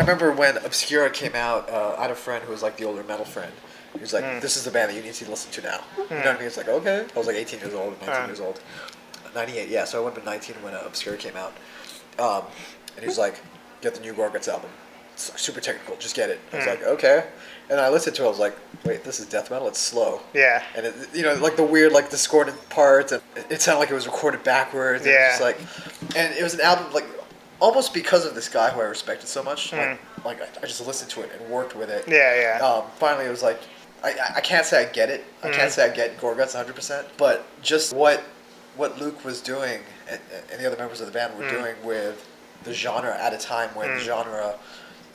remember when Obscura came out, I had a friend who was like the older metal friend. He was like, this is the band that you need to listen to now. You know what I mean? It's like, okay. I was like 18 years old, 19 years old. 98, yeah. So I would have been 19 when Obscura came out. And he was like, get the new Gorguts album. It's super technical. Just get it. I was like, okay. And I listened to it. I was like, wait, this is death metal. It's slow. Yeah. And it, you know, like the weird, like discordant parts. And it sounded like it was recorded backwards. And Yeah. it was just like, and it was an album like almost because of this guy who I respected so much. Like I just listened to it and worked with it. Yeah, yeah. Finally, it was like, I can't say I get it. I can't say I get Gorguts 100%. But just what Luke was doing and the other members of the band were doing with the genre at a time when the genre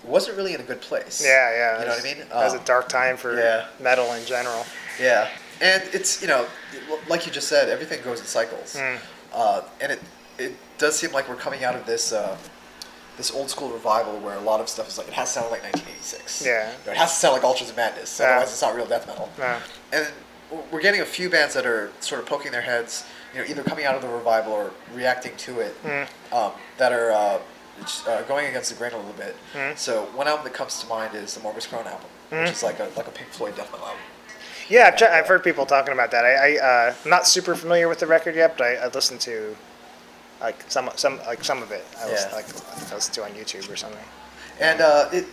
wasn't really in a good place. Yeah, yeah. You know what I mean? It was a dark time for metal in general. Yeah. And it's, you know, like you just said, everything goes in cycles. And it does seem like we're coming out of this this old school revival where a lot of stuff is like, it has to sound like 1986. Yeah. You know, it has to sound like Ultras of Madness, otherwise it's not real death metal. And we're getting a few bands that are sort of poking their heads, you know, either coming out of the revival or reacting to it, that are going against the grain a little bit. So one album that comes to mind is the Morbus Crohn album, which is like a Pink Floyd death metal album. Yeah, I've heard people talking about that. I'm not super familiar with the record yet, but I listened to like some of it. I listened to on YouTube or something. And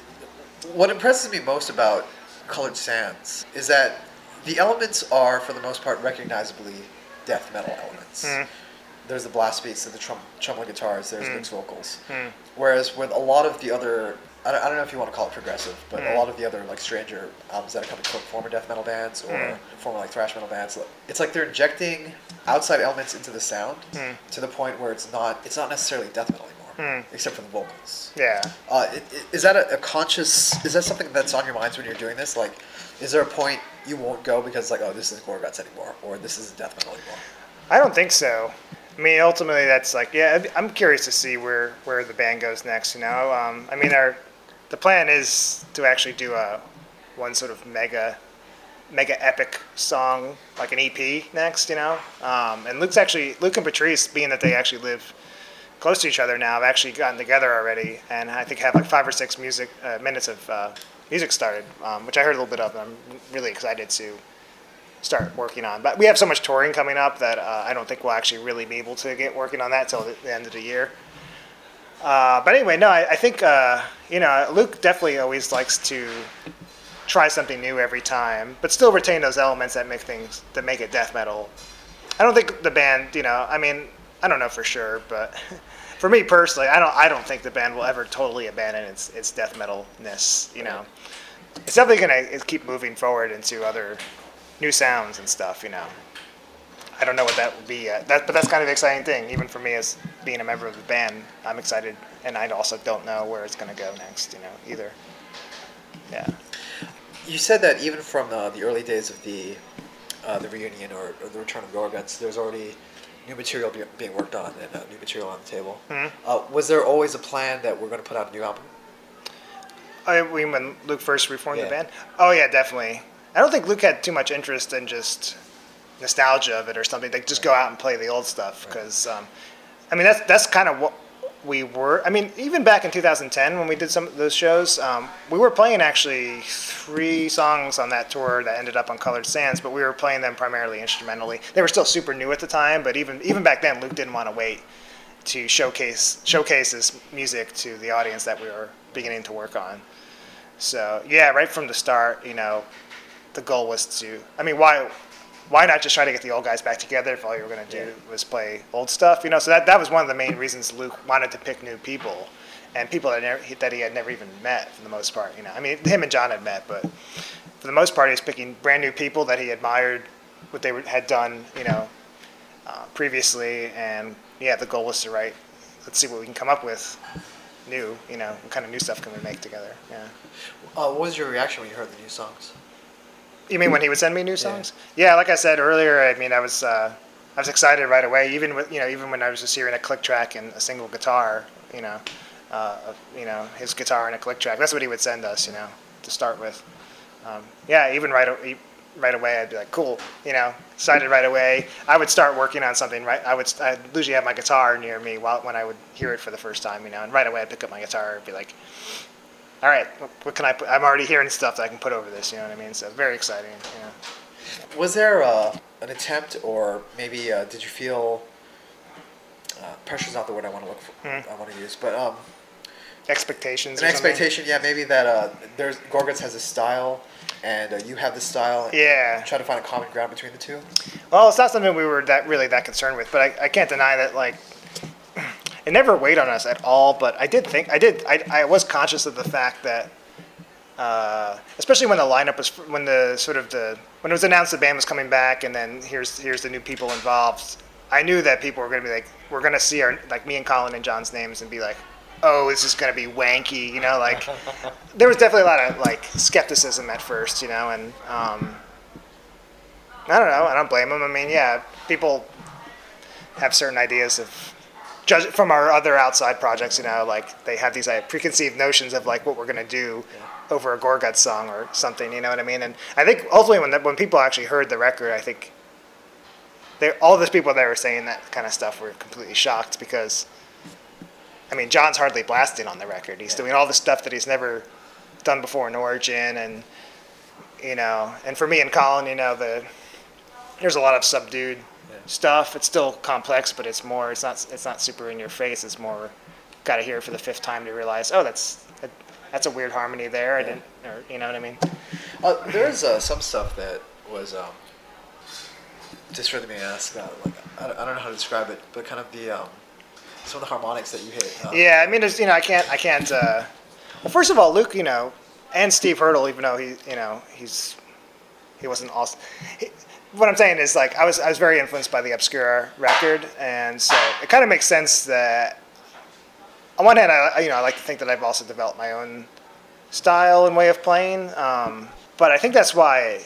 what impresses me most about Colored Sands is that the elements are, for the most part, recognizably death metal elements. There's the blast beats, there's the trembling guitars, there's Luke's vocals. Whereas with a lot of the other, I don't know if you want to call it progressive, but a lot of the other like stranger albums that are coming from former death metal bands or former like thrash metal bands, it's like they're injecting outside elements into the sound to the point where it's not necessarily death metal anymore, except for the vocals. Yeah. Is that a conscious? Is that something that's on your minds when you're doing this? Like, is there a point you won't go because like, oh, this isn't Gorguts anymore, or this isn't death metal anymore? I don't think so. I mean, ultimately, that's like, yeah, I'm curious to see where the band goes next, you know? I mean, the plan is to actually do one sort of mega epic song, like an EP next, you know? And Luke and Patrice, being that they actually live close to each other now, have actually gotten together already, and I think have like 5 or 6 minutes of music started, which I heard a little bit of, and I'm really excited to start working on. But we have so much touring coming up that I don't think we'll actually really be able to get working on that till the end of the year. But anyway, no, I think you know, Luke definitely always likes to try something new every time, but still retain those elements that make it death metal. I don't think the band, you know, I mean, I don't know for sure, but for me personally, I don't think the band will ever totally abandon its death metalness. You know, it's definitely gonna keep moving forward into other new sounds and stuff, you know. I don't know what that would be yet. But that's kind of the exciting thing, even for me as being a member of the band. I'm excited, and I also don't know where it's going to go next, you know, either. Yeah. You said that even from the early days of the reunion or the return of Gorguts, there's already new material being worked on and new material on the table. Was there always a plan that we're going to put out a new album? When Luke first reformed the band? Oh, yeah, definitely. I don't think Luke had too much interest in just nostalgia of it or something. They just go out and play the old stuff because, I mean, that's kind of what we were. I mean, even back in 2010 when we did some of those shows, we were playing actually 3 songs on that tour that ended up on Colored Sands, but we were playing them primarily instrumentally. They were still super new at the time, but even back then, Luke didn't want to wait to showcase his music to the audience that we were beginning to work on. So yeah, right from the start, you know, the goal was to, I mean, why not just try to get the old guys back together if all you were going to do was play old stuff, you know? So that was one of the main reasons Luke wanted to pick new people, and people that he had never even met for the most part, you know? I mean, him and John had met, but for the most part, he was picking brand new people that he admired what they had done, you know, previously, and yeah, the goal was to write, let's see what we can come up with new, you know, what kind of new stuff can we make together, yeah. What was your reaction when you heard the new songs? You mean when he would send me new songs? Yeah, like I said earlier, I mean, I was excited right away. Even when I was just hearing a click track and a single guitar, you know, his guitar and a click track. That's what he would send us, you know, to start with. Yeah, even right away, I'd be like, cool, you know, excited right away. I would start working on something. Right, I'd usually have my guitar near me when I would hear it for the first time, you know, and right away I'd pick up my guitar and be like, all right, what can I put? I'm already hearing stuff that I can put over this. You know what I mean? So very exciting. Was there an attempt, or maybe did you feel pressure's not the word I want to look for. I want to use, but expectations. An expectation, yeah, maybe that there's Gorguts has a style, and you have the style. Yeah. Try to find a common ground between the two. Well, it's not something we were that concerned with, but I can't deny that like it never weighed on us at all. But I was conscious of the fact that. Especially when the lineup was, when it was announced the band was coming back, and then here's the new people involved. I knew that people were going to be like, we're going to see me and Colin and John's names and be like, oh, this is going to be wanky, you know, like there was definitely a lot of like skepticism at first, you know, and I don't know, I don't blame them. I mean, yeah, people have certain ideas of, judge from our other outside projects, you know, like they have these preconceived notions of like what we're going to do over a Gorguts song or something, you know what I mean? And I think ultimately when people actually heard the record, I think all those people that were saying that kind of stuff were completely shocked because, I mean, John's hardly blasting on the record. He's doing all the stuff that he's never done before in Origin, and you know, and for me and Colin, you know, there's a lot of subdued stuff. It's still complex, but it's not super in your face. It's more got to hear it for the fifth time to realize, oh, that's a weird harmony there. I didn't, or you know what I mean? There's some stuff that was Dysrhythmia asked about. Like I don't know how to describe it, but kind of the some of the harmonics that you hit. Yeah, I mean, there's, you know, I can't. Well, first of all, Luke, you know, and Steve Hurdle, even though he wasn't awesome. What I'm saying is, like, I was very influenced by the Obscura record, and so it kind of makes sense that on one hand, I like to think that I've also developed my own style and way of playing, but I think that's why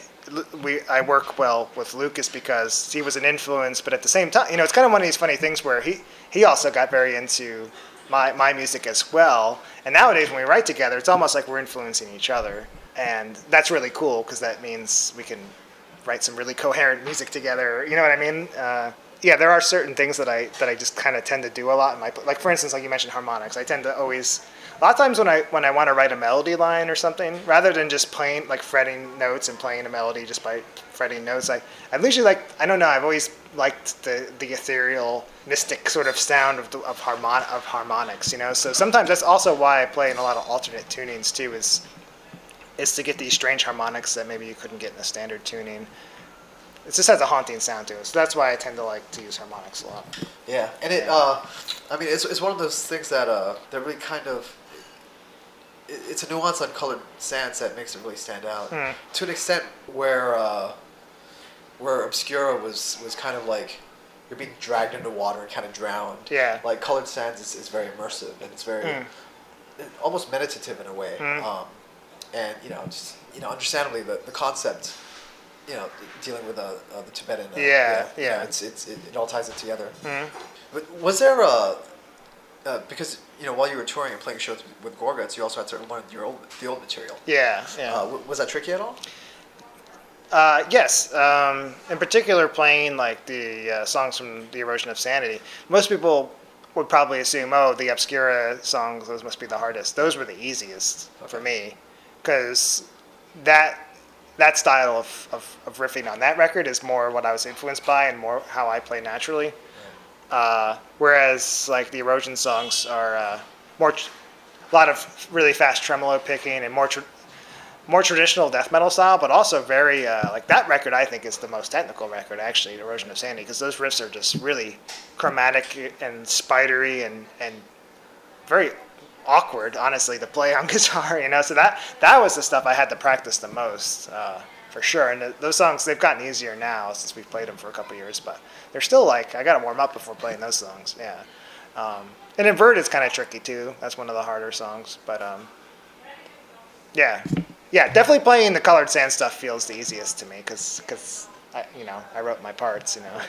I work well with Luke, is because he was an influence, but at the same time, you know, it's kind of one of these funny things where he also got very into my music as well, and nowadays when we write together, it's almost like we're influencing each other, and that's really cool because that means we can write some really coherent music together. You know what I mean? Yeah, there are certain things that I just kind of tend to do a lot in my, like for instance, like you mentioned harmonics. I tend to always, a lot of times when I want to write a melody line or something, rather than just playing like fretting notes and playing a melody just by fretting notes, I usually like, I don't know, I've always liked the ethereal, mystic sort of sound of harmonics. You know, so sometimes that's also why I play in a lot of alternate tunings too, is to get these strange harmonics that maybe you couldn't get in a standard tuning. It just has a haunting sound to it, so that's why I tend to like to use harmonics a lot. Yeah, and I mean, it's one of those things that really kind of, it's a nuance on colored sands that makes it really stand out to an extent where Obscura was kind of like you're being dragged into water and kind of drowned. Yeah. Like colored sands is very immersive, and it's very almost meditative in a way. And understandably, the concept, you know, dealing with the Tibetan. It all ties it together. But was there because you know while you were touring and playing shows with Gorguts, you also had to learn the old material. Yeah. Was that tricky at all? Yes. In particular, playing like the songs from the Erosion of Sanity. Most people would probably assume, oh, the Obscura songs, those must be the hardest. Those were the easiest for me. Because that style of riffing on that record is more what I was influenced by and more how I play naturally. Whereas like the Erosion songs are a lot of really fast tremolo picking and more traditional death metal style, but also very like that record I think is the most technical record actually, the Erosion of Sanity, because those riffs are just really chromatic and spidery and very awkward, honestly, to play on guitar, you know. So that was the stuff I had to practice the most, for sure. And those songs, they've gotten easier now since we've played them for a couple of years, but they're still like, I got to warm up before playing those songs. Yeah. And Invert is kind of tricky too. That's one of the harder songs, but yeah, definitely playing the colored sand stuff feels the easiest to me because I wrote my parts, you know.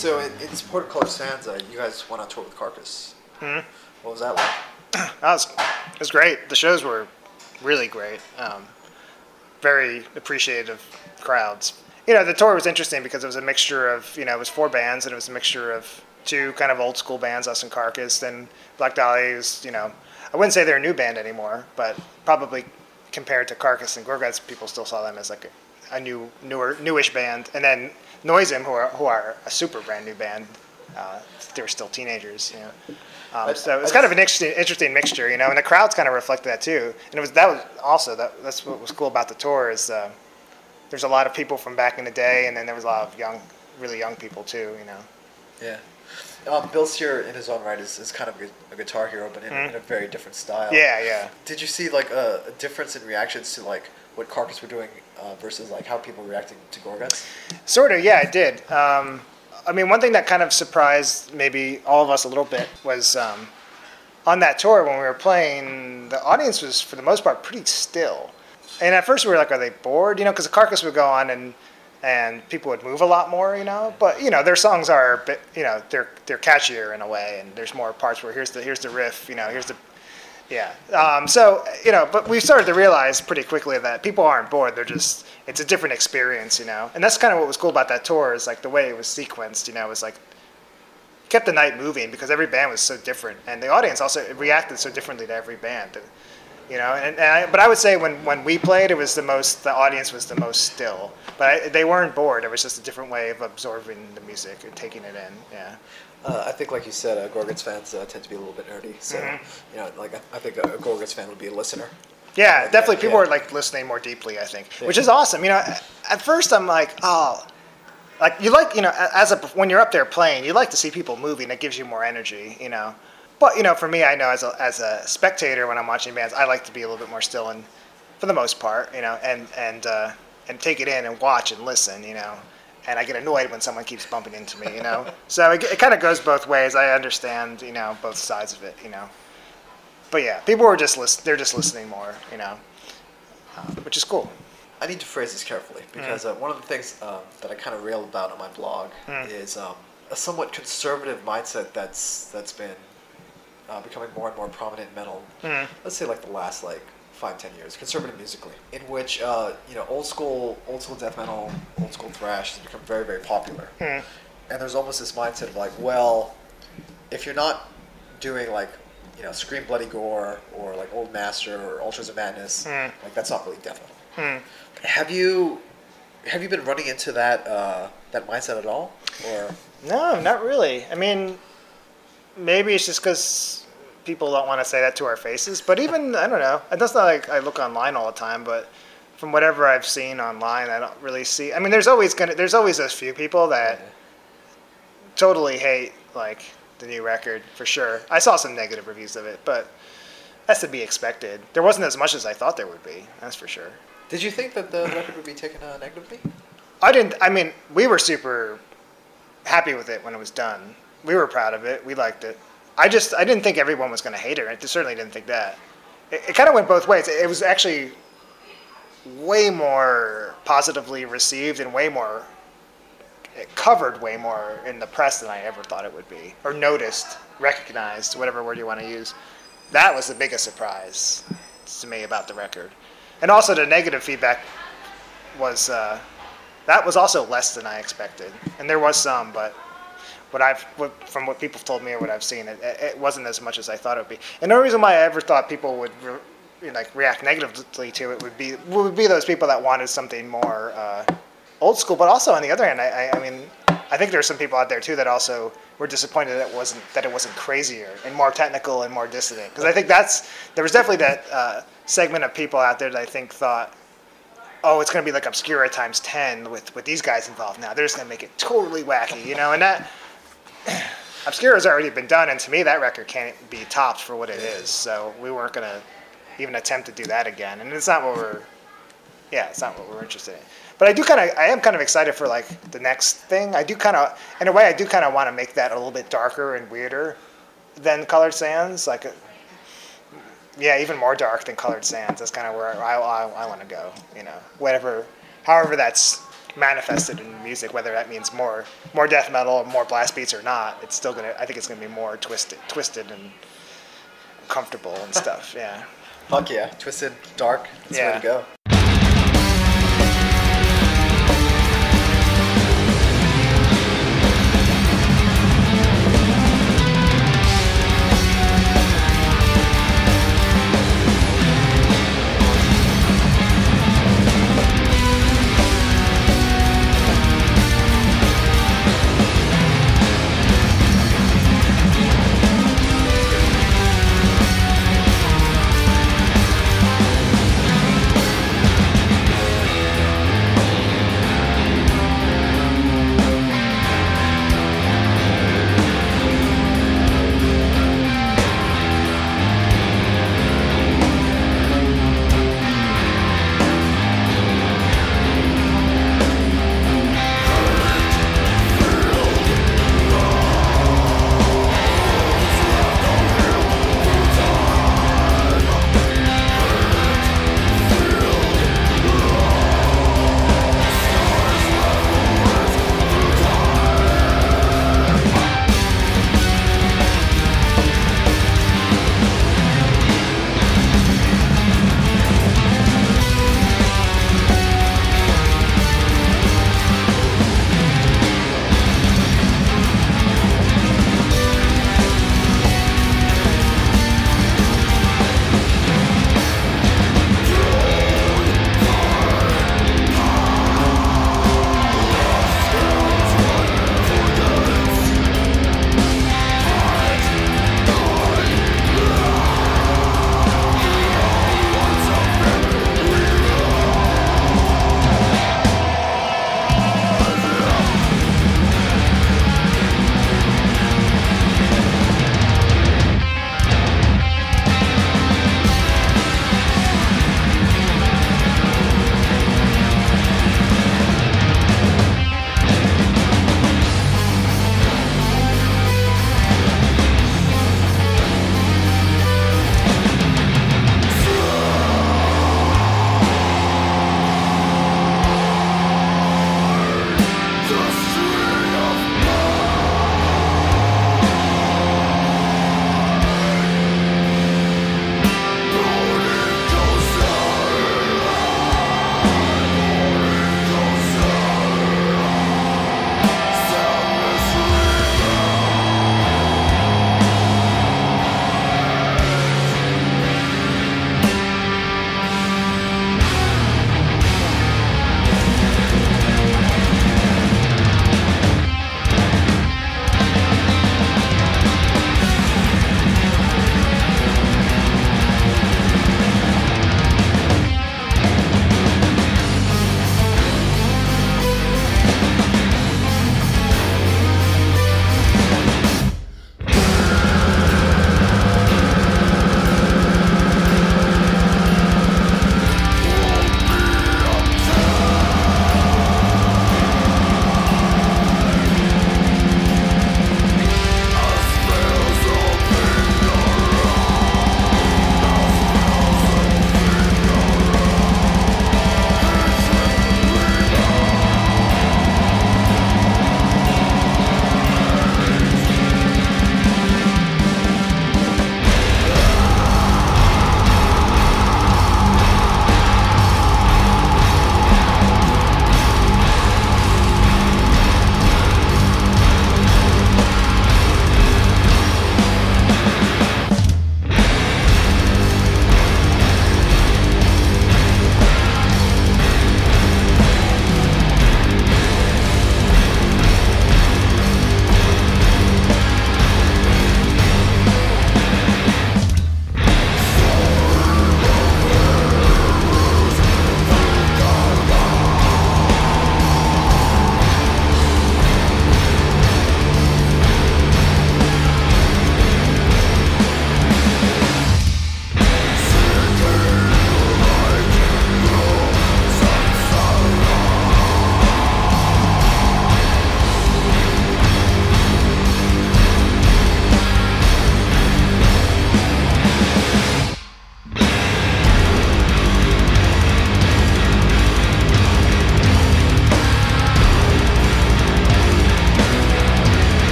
So in support of Colored Sands, you guys went on tour with Carcass. Mm-hmm. What was that like? It was great. The shows were really great. Very appreciative crowds. The tour was interesting because it was a mixture of, it was 4 bands, and it was a mixture of 2 kind of old school bands, us and Carcass. Then Black Dahlia is, I wouldn't say they're a new band anymore, but probably compared to Carcass and Gorguts, people still saw them as like a newish band. And then Noisem, who are a super brand new band. They were still teenagers, so it's kind of an interesting mixture, and the crowds kind of reflected that too. And that's what was cool about the tour is there's a lot of people from back in the day, and then there was a lot of really young people too, Yeah. Bill Sear, in his own right, is kind of a guitar hero, but in a very different style. Yeah. Did you see like a difference in reactions to like what Carcass were doing versus like how people were reacting to Gorguts? Sort of, yeah, I did. One thing that kind of surprised maybe all of us a little bit was on that tour when we were playing, the audience was for the most part pretty still. And at first we were like, are they bored? Because the Carcass would go on and people would move a lot more, But their songs are a bit, they're catchier in a way, and there's more parts where here's the riff, here's the, yeah. But we started to realize pretty quickly that people aren't bored. It's a different experience, And that's kind of what was cool about that tour is like the way it was sequenced, it was like kept the night moving because every band was so different, and the audience also reacted so differently to every band. But I would say when we played, the audience was the most still. But they weren't bored. It was just a different way of absorbing the music and taking it in. Yeah. I think, like you said, Gorguts fans tend to be a little bit nerdy. So, I think a Gorguts fan would be a listener. Yeah, definitely. People are like listening more deeply, I think, which is awesome. At first I'm like, oh, like you like, when you're up there playing, you like to see people moving. It gives you more energy, But for me, I know as a spectator when I'm watching bands, I like to be a little bit more still, and for the most part, and take it in and watch and listen, And I get annoyed when someone keeps bumping into me, So it kind of goes both ways. I understand, both sides of it, But yeah, people are they're just listening more, which is cool. I need to phrase this carefully because one of the things that I kind of rail about on my blog is a somewhat conservative mindset that's been becoming more and more prominent in metal. Let's say like the last 5-10 years, conservative musically, in which old school death metal, old school thrash has become very, very popular. And there's almost this mindset of like, well, if you're not doing Scream Bloody Gore or like Old Master or Ultras of Madness, like that's not really death metal. Have you been running into that mindset at all, or? No, not really. Maybe it's just because people don't want to say that to our faces. But even, I don't know. It's not like I look online all the time, but from whatever I've seen online, I don't really see. There's always a few people that totally hate the new record for sure. I saw some negative reviews of it, but that's to be expected. There wasn't as much as I thought there would be. That's for sure. Did you think that the record would be taken negatively? I didn't. We were super happy with it when it was done. We were proud of it. We liked it. I didn't think everyone was going to hate it. I certainly didn't think that. It kind of went both ways. It was actually way more positively received and it covered way more in the press than I ever thought it would be, or noticed, recognized, whatever word you want to use. That was the biggest surprise to me about the record. And also the negative feedback was, that was also less than I expected. And there was some, but from what people told me or what I've seen, it wasn't as much as I thought it would be. And the only reason why I ever thought people would react negatively to it would be those people that wanted something more old school. But also on the other hand, I think there's some people out there too that also were disappointed that it wasn't crazier and more technical and more dissonant. Because I think there was definitely that segment of people out there that I think thought, oh, it's going to be like Obscura times 10 with these guys involved now. They're just going to make it totally wacky, And that Obscura's already been done, and to me that record can't be topped for what it is. So we weren't going to even attempt to do that again. And it's not what we're interested in. But I am kind of excited for the next thing. I do kind of want to make that a little bit darker and weirder than Colored Sands. Even more dark than Colored Sands. That's kind of where I want to go. However that's manifested in music, whether that means more death metal, more blast beats or not. It's still I think it's gonna be more twisted and comfortable and stuff. Yeah. Fuck yeah, twisted, dark. That's the way to go.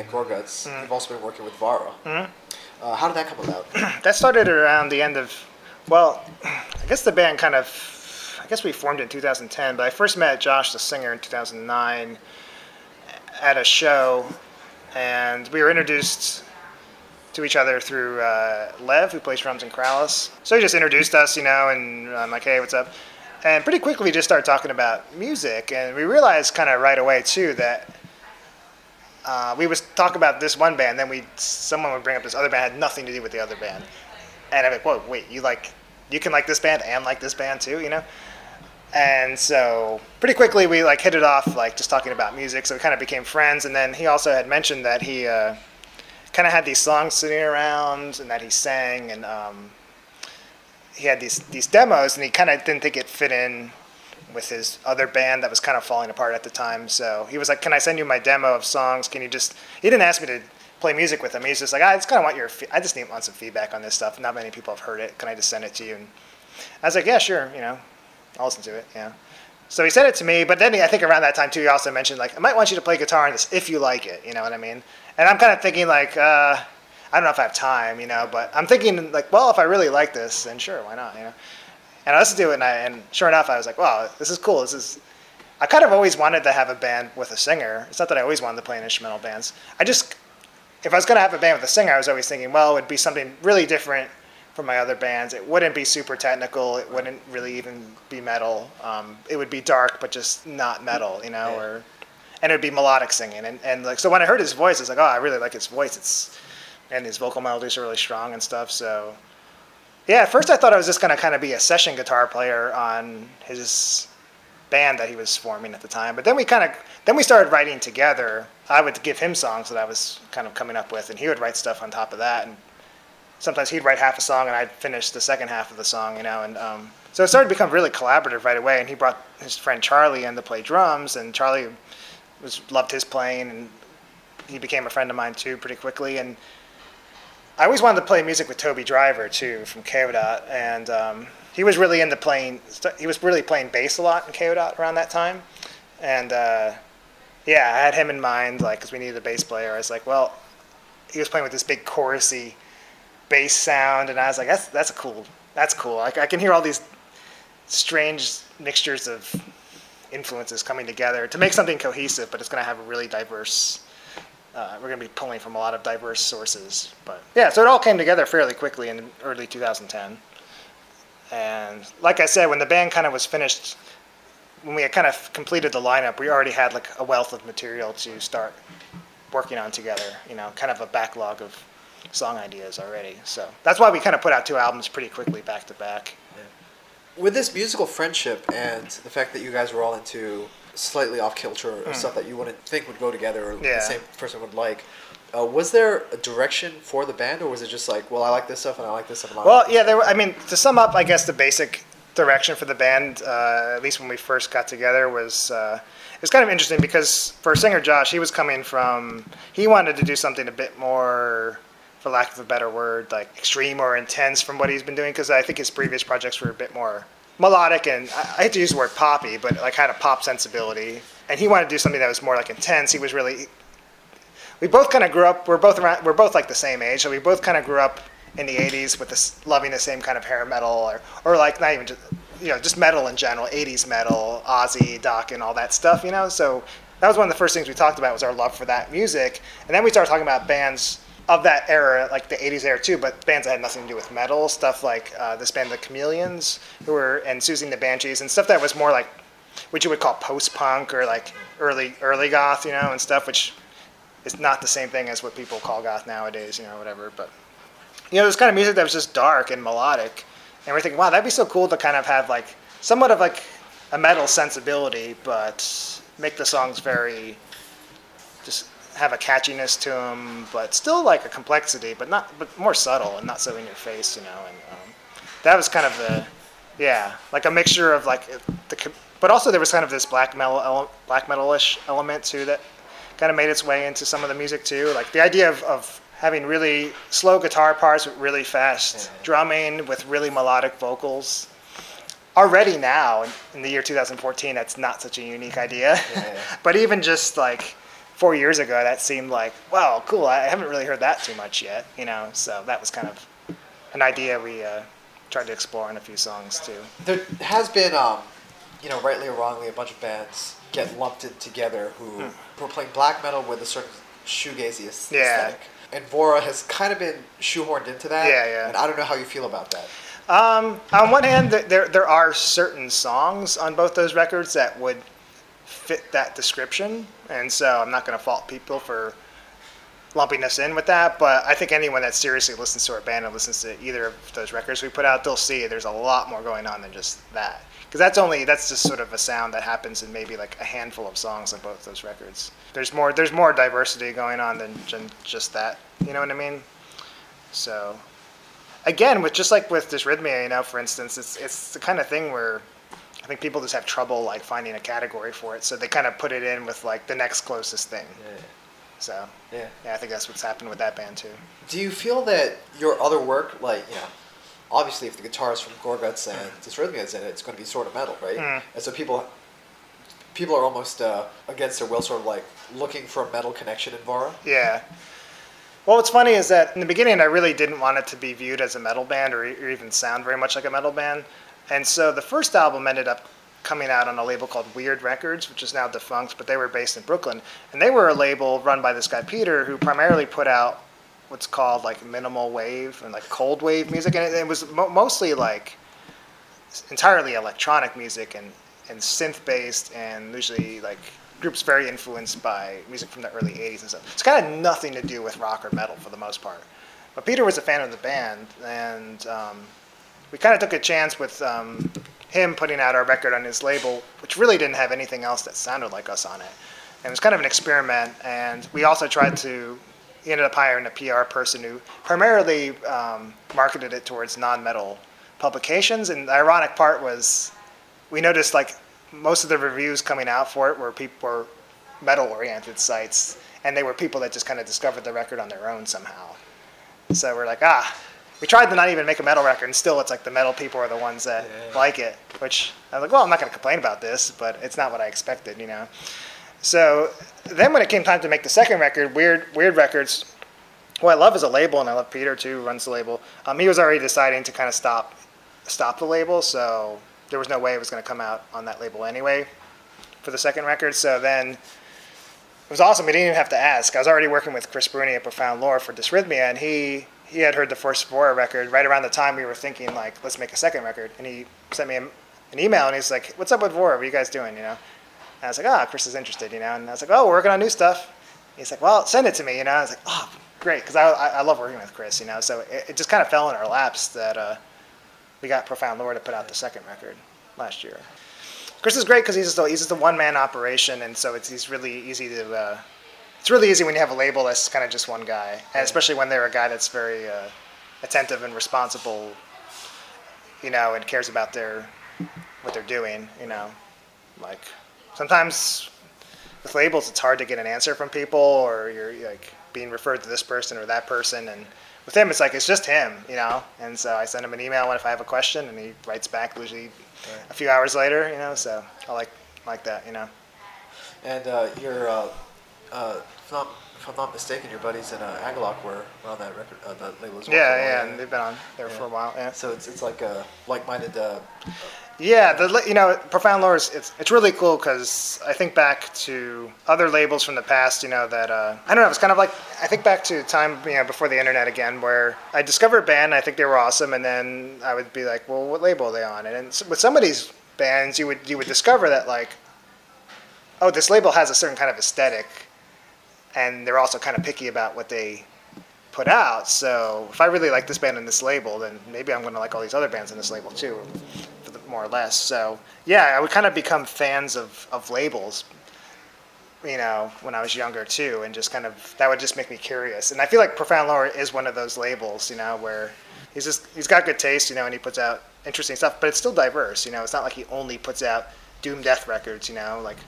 at Gorguts, you've also been working with Vaura. How did that come about? That started around the end of, well, I guess the band kind of, I guess we formed in 2010, but I first met Josh, the singer, in 2009 at a show, and we were introduced to each other through Lev, who plays drums in Kralis. So he just introduced us, and I'm like, hey, what's up? And pretty quickly we just started talking about music, and we realized kind of right away, too, that we would talk about this one band, then someone would bring up this other band, had nothing to do with the other band. And I'm like, whoa, wait, you can like this band and like this band too, And so pretty quickly we hit it off, just talking about music, so we kind of became friends. And then he also had mentioned that he kind of had these songs sitting around and that he sang, and he had these demos, and he kind of didn't think it fit in with his other band that was kind of falling apart at the time. So he was like, can I send you my demo of songs? He didn't ask me to play music with him. He's just like, I just kind of want some feedback on this stuff. Not many people have heard it. Can I just send it to you? And I was like, yeah, sure. I'll listen to it. Yeah. So he sent it to me, but then I think around that time too, he also mentioned I might want you to play guitar on this if you like it. You know what I mean? And I'm kind of thinking I don't know if I have time, but I'm thinking well, if I really like this, then sure, why not, And I listened to it, and sure enough, I was like, wow, this is cool. I kind of always wanted to have a band with a singer. It's not that I always wanted to play in instrumental bands. If I was going to have a band with a singer, I was always thinking, well, it would be something really different from my other bands. It wouldn't be super technical. It wouldn't really even be metal. It would be dark, but just not metal, and it would be melodic singing. So when I heard his voice, I was like, oh, I really like his voice. And his vocal melodies are really strong and stuff, so... Yeah, at first I thought I was just going to kind of be a session guitar player on his band that he was forming at the time. But then we started writing together. I would give him songs that I was kind of coming up with, and he would write stuff on top of that. And sometimes he'd write half a song, and I'd finish the second half of the song, And so it started to become really collaborative right away. And he brought his friend Charlie in to play drums, and Charlie loved his playing, and he became a friend of mine too pretty quickly. And I always wanted to play music with Toby Driver too from Keodot, and he was really into playing. He was really playing bass a lot in Keodot around that time, and I had him in mind, because we needed a bass player. I was like, well, he was playing with this big chorusy bass sound, and I was like, that's cool. I can hear all these strange mixtures of influences coming together to make something cohesive, but it's going to have a really diverse. We're going to be pulling from a lot of diverse sources. But yeah, so it all came together fairly quickly in early 2010. And like I said, when the band kind of was finished, when we had kind of completed the lineup, we already had a wealth of material to start working on together, kind of a backlog of song ideas already. So that's why we kind of put out 2 albums pretty quickly back to back. Yeah. With this musical friendship and the fact that you guys were all into slightly off kilter or stuff that you wouldn't think would go together or the same person would like, was there a direction for the band, or was it just well, I like this stuff and I like this stuff? To sum up, I guess the basic direction for the band, at least when we first got together, was it was kind of interesting because for singer Josh, he wanted to do something a bit more, for lack of a better word, extreme or intense from what he's been doing, because I think his previous projects were a bit more melodic, and I hate to use the word poppy, but had a pop sensibility. And he wanted to do something that was more intense. We both kind of grew up. We're both the same age, so we both kind of grew up in the '80s with loving the same kind of hair metal, or not even just metal in general, '80s metal, Ozzy, Doc, and all that stuff. So that was one of the first things we talked about, was our love for that music. And then we started talking about bands of that era, the 80s era too, but bands that had nothing to do with metal, stuff like this band, the Chameleons, and Susie and the Banshees, and stuff that was more what you would call post-punk or early goth, and stuff, which is not the same thing as what people call goth nowadays, whatever. But, this kind of music that was just dark and melodic, and we're thinking, wow, that'd be so cool to kind of have somewhat of a metal sensibility, but make the songs very just have a catchiness to them, but still a complexity, but more subtle and not so in your face, And that was kind of a mixture of but also there was kind of this black metal-ish element too that kind of made its way into some of the music too. The idea of having really slow guitar parts with really fast drumming with really melodic vocals. Already now in the year 2014, that's not such a unique idea. But even just 4 years ago, that seemed like, wow, cool. I haven't really heard that too much yet, you know. So that was kind of an idea we tried to explore in a few songs too. There has been, you know, rightly or wrongly, a bunch of bands get lumped in together who are playing black metal with a certain shoegazy aesthetic. And Vaura has kind of been shoehorned into that. Yeah. And I don't know how you feel about that. On one hand, there are certain songs on both those records that would fit that description, and so I'm not going to fault people for lumping us in with that, but I think anyone that seriously listens to our band and listens to either of those records we put out, they'll see there's a lot more going on than just that. Because that's just sort of a sound that happens in maybe like a handful of songs on both those records. There's more diversity going on than just that, you know what I mean? So, again, just like with Dysrhythmia, you know, for instance, it's the kind of thing where I think people just have trouble like finding a category for it, so they kind of put it in with like the next closest thing. Yeah. So yeah, I think that's what's happened with that band too. Do you feel that your other work, like, you know, obviously if the guitarist from Gorguts and Dysrhythmia is in it, it's going to be sort of metal, right? And so people are almost against their will, sort of like looking for a metal connection in Vaura. Yeah. Well, what's funny is that in the beginning I really didn't want it to be viewed as a metal band or even sound very much like a metal band. And so the first album ended up coming out on a label called Weird Records, which is now defunct, but they were based in Brooklyn. And they were a label run by this guy, Peter, who primarily put out what's called like minimal wave and like cold wave music. And it was mostly like entirely electronic music and synth-based, and usually like groups very influenced by music from the early 80s and stuff. It's kind of nothing to do with rock or metal for the most part. But Peter was a fan of the band, and we kind of took a chance with him putting out our record on his label, which really didn't have anything else that sounded like us on it. And it was kind of an experiment, and we also tried to, he ended up hiring a PR person who primarily marketed it towards non-metal publications. And the ironic part was we noticed like most of the reviews coming out for it were metal-oriented sites, and they were people that just kind of discovered the record on their own somehow. So we're like, we tried to not even make a metal record, and still it's like the metal people are the ones that like it, which I was like, well, I'm not going to complain about this, but it's not what I expected, you know. So then when it came time to make the second record, Weird Records, who I love as a label, and I love Peter too, who runs the label, he was already deciding to kind of stop the label, so there was no way it was going to come out on that label anyway for the second record. So then it was awesome. We didn't even have to ask. I was already working with Chris Bruni at Profound Lore for Dysrhythmia, and he had heard the first Vaura record right around the time we were thinking, like, let's make a second record. And he sent me an email, and he's like, what's up with Vaura? What are you guys doing, you know? And I was like, Chris is interested, you know? And I was like, we're working on new stuff. He's like, well, send it to me, you know? I was like, great, because I love working with Chris, you know? So it just kind of fell in our laps that we got Profound Lore to put out the second record last year. Chris is great because he's just a one-man operation, and so it's really easy to... It's really easy when you have a label that's kind of just one guy, and especially when they're a guy that's very attentive and responsible, you know, and cares about what they're doing, you know. Like, sometimes with labels it's hard to get an answer from people, or you're like being referred to this person or that person, and with him it's like it's just him, you know. And so I send him an email if I have a question, and he writes back usually a few hours later, you know. So I like that, you know. And if I'm not mistaken, your buddies in Agalok were on that record, that label as well. Yeah, and they've been on there for a while. Yeah. So it's like a like-minded. Profound Lore it's really cool because I think back to other labels from the past, you know, that I don't know. It's kind of like I think back to time, you know, before the internet again, where I discovered a band, and I think they were awesome, and then I would be like, well, what label are they on? And with some of these bands, you would discover that like, oh, this label has a certain kind of aesthetic. And they're also kind of picky about what they put out. So if I really like this band and this label, then maybe I'm going to like all these other bands in this label too, more or less. So yeah, I would kind of become fans of labels, you know, when I was younger too, and just kind of that would just make me curious. And I feel like Profound Lore is one of those labels, you know, where he's got good taste, you know, and he puts out interesting stuff, but it's still diverse, you know. It's not like he only puts out doom death records, you know. Like,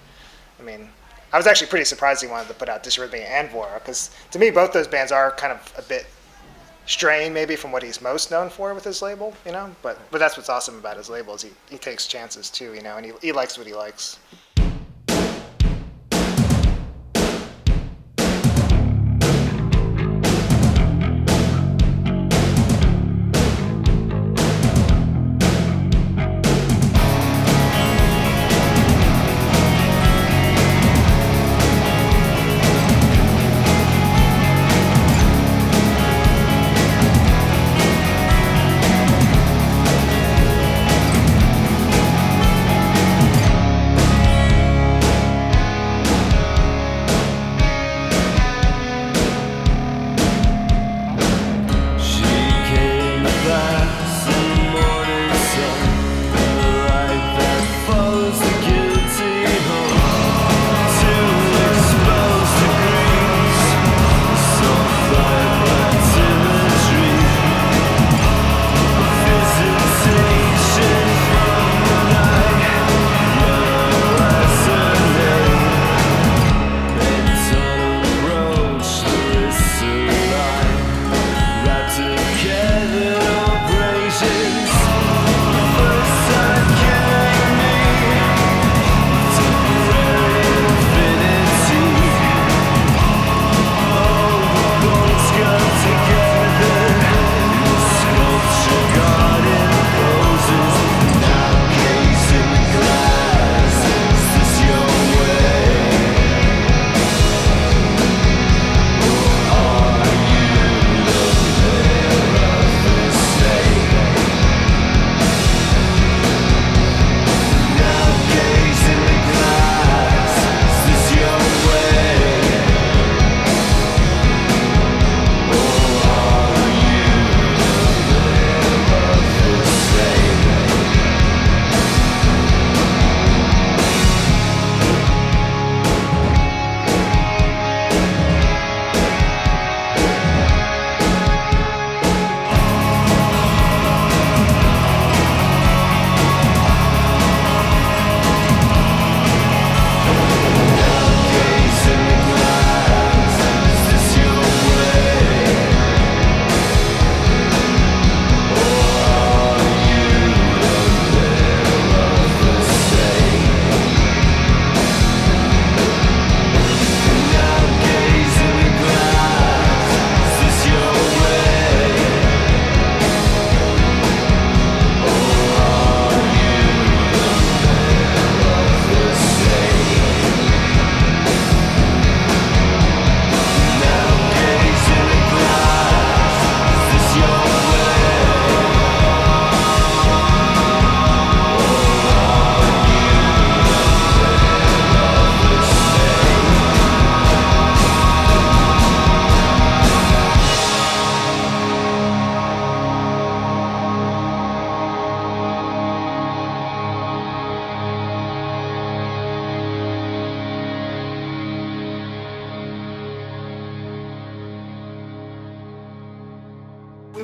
I mean, I was actually pretty surprised he wanted to put out Dysrhythmia and Vaura, because to me both those bands are kind of a bit straying maybe from what he's most known for with his label, you know. But that's what's awesome about his label is he takes chances too, you know, and he likes what he likes.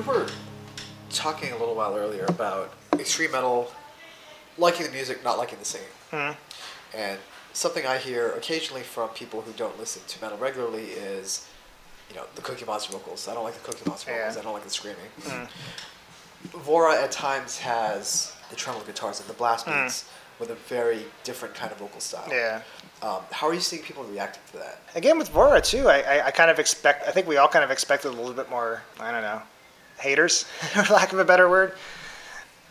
were talking a little while earlier about extreme metal, liking the music, not liking the singing. And something I hear occasionally from people who don't listen to metal regularly is, the Cookie Monster vocals. I don't like the Cookie Monster vocals. I don't like the screaming. Vaura at times has the tremolo guitars and the blast beats with a very different kind of vocal style. Yeah. How are you seeing people reacting to that? Again, with Vaura, too, I kind of I think we all kind of expected a little bit more, I don't know, haters, for lack of a better word.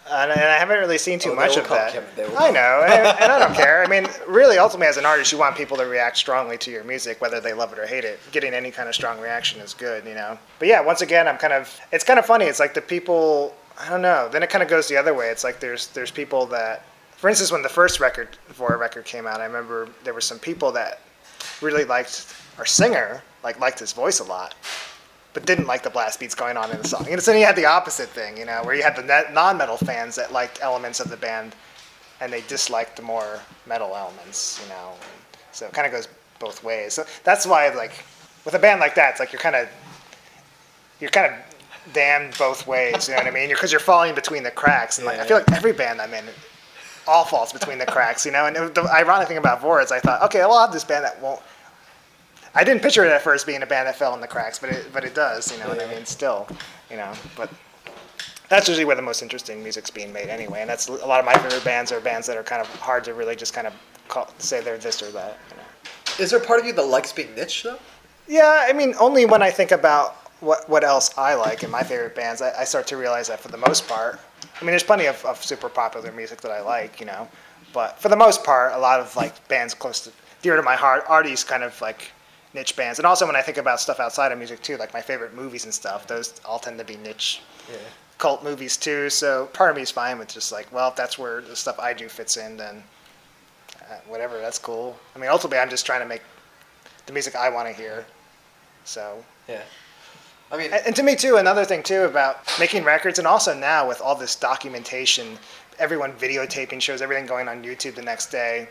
And I haven't really seen too much of that. I know, and I don't care. I mean, really, ultimately, as an artist, you want people to react strongly to your music, whether they love it or hate it. Getting any kind of strong reaction is good, But yeah, once again, it's kind of funny. It's like the people, I don't know. Then it kind of goes the other way. It's like there's people that, for instance, when the first Vaura record came out, I remember there were some people that really liked our singer, liked his voice a lot, but didn't like the blast beats going on in the song. And so then you had the opposite thing, where you had the non-metal fans that liked elements of the band, and they disliked the more metal elements, So it kind of goes both ways. So that's why, with a band like that, it's like you're kind of damned both ways. You know what I mean? Because you're falling between the cracks, and I feel like every band I'm in all falls between the cracks. And the ironic thing about Vaura is I thought, okay, I'll have this band that won't. I didn't picture it at first being a band that fell in the cracks, but it does, what I mean, still, but that's usually where the most interesting music's being made anyway, and that's a lot of my favorite bands are bands that are kind of hard to really just kind of say they're this or that, Is there a part of you that likes being niche, though? Yeah, I mean, only when I think about what else I like in my favorite bands, I start to realize that for the most part, I mean, there's plenty of super popular music that I like, but for the most part, a lot of, bands dear to my heart are these kind of, niche bands. And also when I think about stuff outside of music too, like my favorite movies and stuff, those all tend to be niche cult movies too. So part of me is fine with just if that's where the stuff I do fits in, then whatever, that's cool. I mean, ultimately I'm just trying to make the music I want to hear. So yeah. I mean, and to me too, another thing too about making records, and also now with all this documentation, everyone videotaping shows, everything going on YouTube the next day.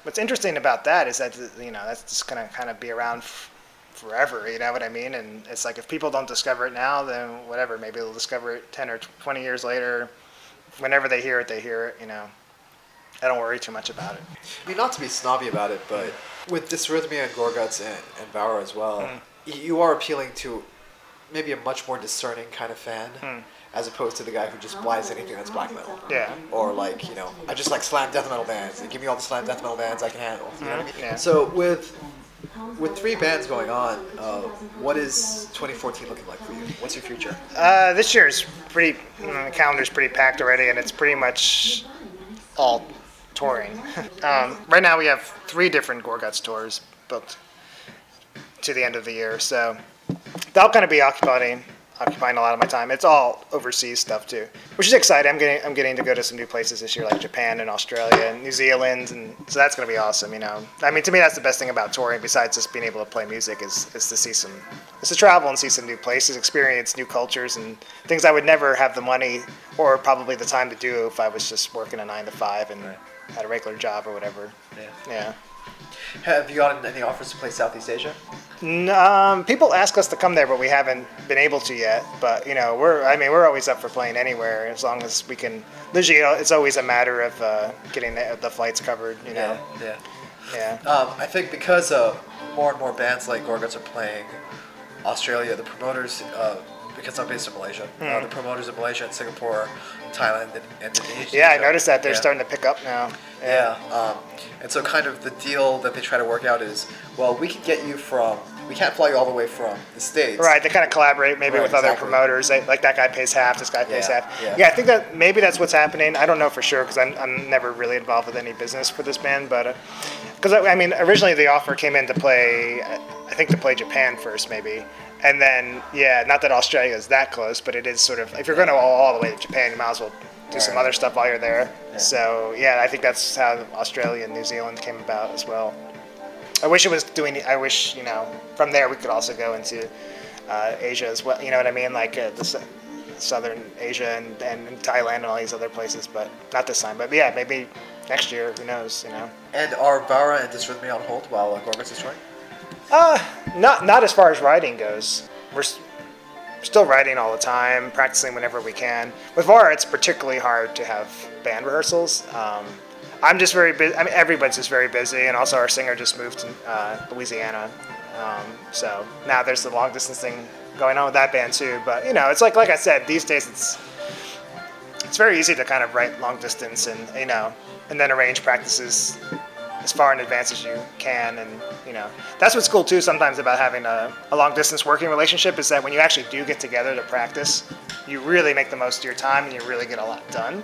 What's interesting about that is that, that's just going to kind of be around forever, you know what I mean? And it's like if people don't discover it now, then whatever, maybe they'll discover it 10 or 20 years later. Whenever they hear it, I don't worry too much about it. I mean, not to be snobby about it, but with Dysrhythmia and Gorguts and Vaura as well, you are appealing to maybe a much more discerning kind of fan. As opposed to the guy who just buys anything that's black metal. Yeah. Or I just like slam death metal bands. Give me all the slam death metal bands I can handle. You know what I mean? Yeah. So with 3 bands going on, what is 2014 looking like for you? What's your future? This year's the calendar's pretty packed already, and it's pretty much all touring. Right now we have 3 different Gorguts tours booked to the end of the year, so that'll kind of be occupying a lot of my time. It's all overseas stuff too, which is exciting. I'm getting to go to some new places this year, like Japan and Australia and New Zealand, and so that's going to be awesome. I mean, to me, that's the best thing about touring, besides just being able to play music, is to travel and see some new places, experience new cultures and things I would never have the money or probably the time to do if I was just working a 9-to-5 and had a regular job or whatever. Yeah. Have you gotten any offers to play Southeast Asia? People ask us to come there, but we haven't been able to yet. But we're always up for playing anywhere as long as we can. Usually, it's always a matter of getting the flights covered. Yeah. I think because more and more bands like Gorguts are playing Australia, the promoters, because I'm based in Malaysia, the promoters in Malaysia and Singapore, Thailand, and Indonesia. Yeah, I noticed that they're starting to pick up now. Yeah. And so kind of the deal that they try to work out is, well, we can't fly you all the way from the States. Right, they kind of collaborate maybe with other promoters. Like that guy pays half, this guy pays half. Yeah, I think that maybe that's what's happening. I don't know for sure because I'm never really involved with any business for this band. But because, originally the offer came in to play Japan first maybe. And then, not that Australia is that close, but it is sort of, if you're going to go all the way to Japan, you might as well do some other stuff while you're there. Yeah. So, I think that's how Australia and New Zealand came about as well. I wish from there we could also go into Asia as well, you know what I mean? Like the Southern Asia and Thailand and all these other places, but not this time. But maybe next year, who knows, And are Vaura and Dysrhythmia on hold while Gorguts is touring? Not as far as writing goes. still writing all the time, practicing whenever we can. With Vaura, it's particularly hard to have band rehearsals. I'm just very busy. I mean, everybody's just very busy, and also our singer just moved to Louisiana. So now there's the long distance thing going on with that band too. But you know, it's like I said, these days it's very easy to kind of write long distance and and then arrange practices as far in advance as you can. And that's what's cool too sometimes about having a long distance working relationship, is that when you actually do get together to practice, you really make the most of your time and you really get a lot done.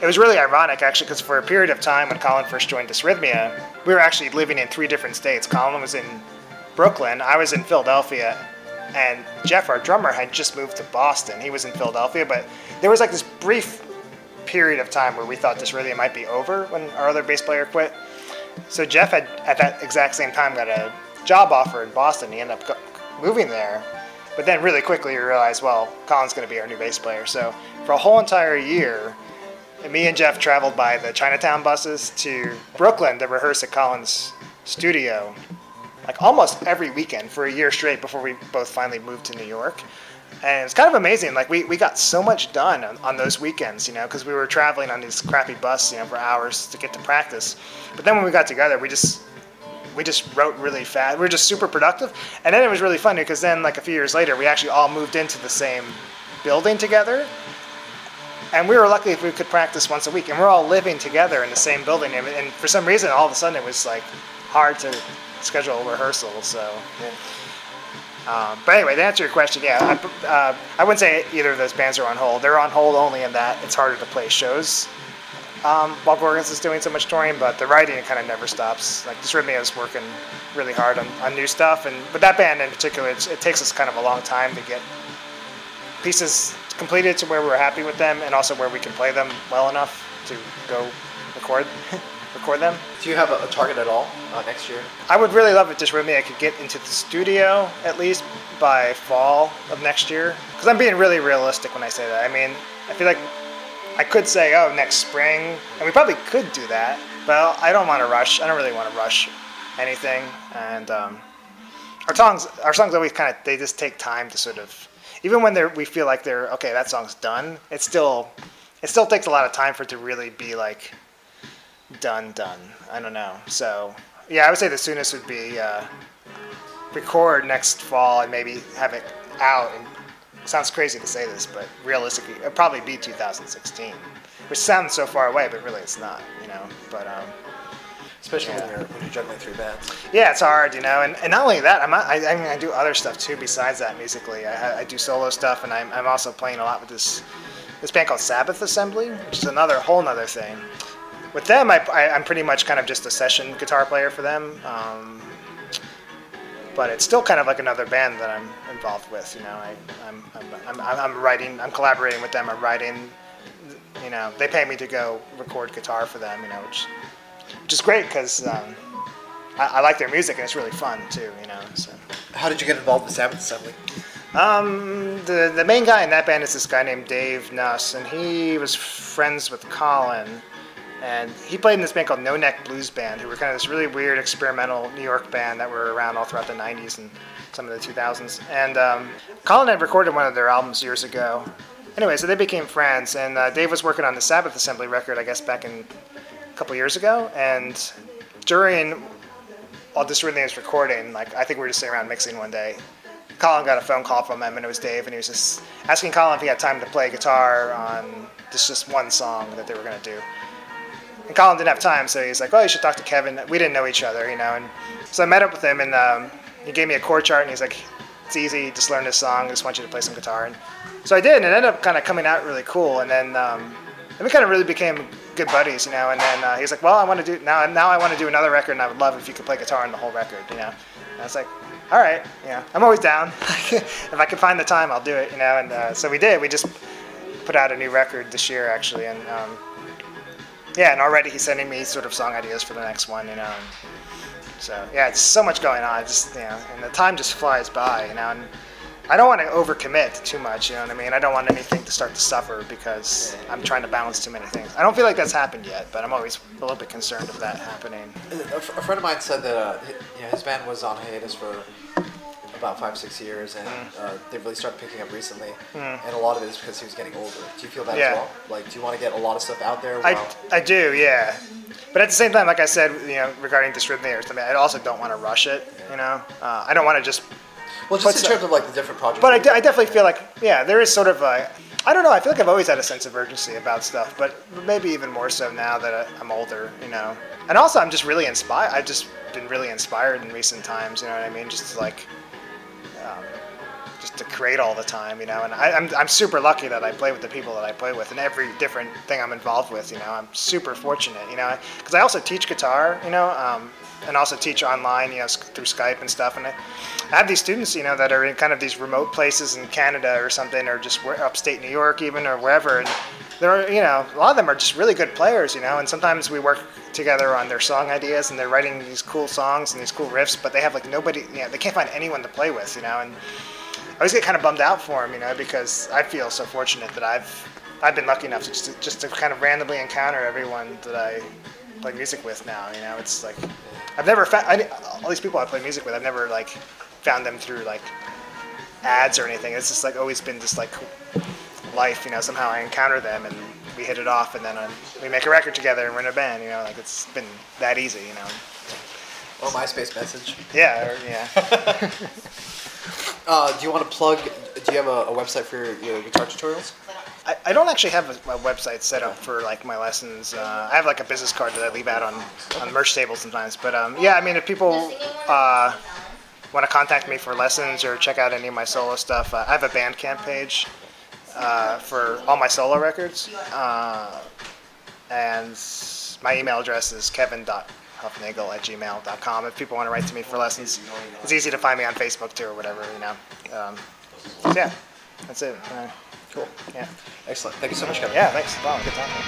It was really ironic actually, because for a period of time when Colin first joined Dysrhythmia, we were actually living in 3 different states. Colin was in Brooklyn, I was in Philadelphia, and Jeff, our drummer, had just moved to Boston. He was in Philadelphia, but there was like this brief period of time where we thought Dysrhythmia might be over when our other bass player quit. So Jeff had, at that exact same time, got a job offer in Boston. He ended up moving there. But then really quickly we realized, well, Colin's going to be our new bass player. So for a whole entire year, me and Jeff traveled by the Chinatown buses to Brooklyn to rehearse at Colin's studio, like almost every weekend for a year straight before we both finally moved to New York. And it's kind of amazing. Like we got so much done on those weekends, because we were traveling on these crappy buses, for hours to get to practice. But then when we got together, we just wrote really fast. We were just super productive. And then it was really funny because then like a few years later, we actually all moved into the same building together. And we were lucky if we could practice once a week. And we're all living together in the same building. And for some reason, all of a sudden, it was like hard to schedule a rehearsal. So, yeah. But anyway, to answer your question, yeah, I wouldn't say either of those bands are on hold. They're on hold only in that it's harder to play shows while Gorguts is doing so much touring, but the writing kind of never stops. Like, Dysrhythmia is working really hard on new stuff, but that band in particular, it takes us kind of a long time to get pieces completed to where we're happy with them, and also where we can play them well enough to go record them. Do you have a target at all next year? I would really love if Dysrhythmia could get into the studio at least by fall of next year. Because I'm being really realistic when I say that. I mean, I feel like I could say, oh, next spring, and we probably could do that, but I don't want to rush. I don't really want to rush anything. And our songs always they just take time to sort of, even when we feel like they're, okay, that song's done, it still takes a lot of time for it to really be like, done. I don't know. So yeah, I would say the soonest would be record next fall and maybe have it out. And it sounds crazy to say this, but realistically, it'd probably be 2016, which sounds so far away, but really it's not. But especially when you're juggling 3 bands. Yeah, it's hard, and not only that, I do other stuff too besides that musically. I do solo stuff, and I'm also playing a lot with this band called Sabbath Assembly, which is whole nother thing. With them, I'm pretty much kind of just a session guitar player for them, but it's still kind of like another band that I'm involved with. I'm writing, I'm collaborating with them. I'm writing. They pay me to go record guitar for them. Which is great because I like their music and it's really fun too. So. How did you get involved with Sabbath Assembly? The main guy in that band is this guy named Dave Nuss, and he was friends with Colin. And he played in this band called No Neck Blues Band, who were kind of this really weird experimental New York band that were around all throughout the 90s and some of the 2000s. And Colin had recorded one of their albums years ago. Anyway, so they became friends, and Dave was working on the Sabbath Assembly record, I guess, back in a couple years ago. And while Dysrhythmia was recording, I think we were just sitting around mixing one day, Colin got a phone call from him, and it was Dave, and he was just asking Colin if he had time to play guitar on just one song that they were going to do. And Colin didn't have time, so he's like, oh, you should talk to Kevin. We didn't know each other, and so I met up with him, and he gave me a chord chart, and he's like, it's easy, just learn this song, I just want you to play some guitar. And so I did, and it ended up kind of coming out really cool, and then we kind of really became good buddies, and then he's like, well, I want to do, now I want to do another record, and I would love if you could play guitar on the whole record, And I was like, all right, I'm always down. If I can find the time, I'll do it, and so we did. We just put out a new record this year, actually, and yeah, and already he's sending me sort of song ideas for the next one, So yeah, it's so much going on. Just and the time just flies by, And I don't want to overcommit too much. You know what I mean? I don't want anything to start to suffer because I'm trying to balance too many things. I don't feel like that's happened yet, but I'm always a little bit concerned of that happening. A friend of mine said that his band was on hiatus for about 5-6 years, and they've really started picking up recently. And a lot of it is because he was getting older. Do you feel that as well? Like, do you want to get a lot of stuff out there? I do, yeah. But at the same time, like I said, regarding Dysrhythmia or something, I also don't want to rush it. I don't want to just. Well, just in terms of like the different projects. But I definitely feel like, there is sort of a. I don't know. I feel like I've always had a sense of urgency about stuff, but maybe even more so now that I'm older. And also, I'm just really inspired. I've just been really inspired in recent times. You know what I mean? Just to like. Just to create all the time, and I'm super lucky that I play with the people that I play with, and every different thing I'm involved with, I'm super fortunate, because I also teach guitar, and also teach online, through Skype and stuff, and I have these students, that are in kind of these remote places in Canada or something, or just upstate New York even, or wherever, and they're, a lot of them are just really good players, and sometimes we work together on their song ideas, and they're writing these cool songs and these cool riffs, but they have like nobody, they can't find anyone to play with, and I always get kind of bummed out for them, because I feel so fortunate that I've been lucky enough to just to kind of randomly encounter everyone that I play music with now. It's like I've never found all these people I play music with. I've never like found them through like ads or anything. It's just like always been just like life. Somehow I encounter them and we hit it off, and then we make a record together and we're in a band. Like it's been that easy. Or MySpace message. Yeah. Do you want to plug? Do you have a website for your guitar tutorials? I don't actually have a website set up for like my lessons. I have like a business card that I leave out on merch tables sometimes. But if people want to contact me for lessons or check out any of my solo stuff, I have a Bandcamp page for all my solo records, and my email address is kevin.hufnagel@gmail.com. If people want to write to me for lessons, it's easy to find me on Facebook too or whatever. Yeah, that's it. Cool. Yeah. Excellent. Thank you so much, Kevin. Yeah, thanks. Wow, good talking.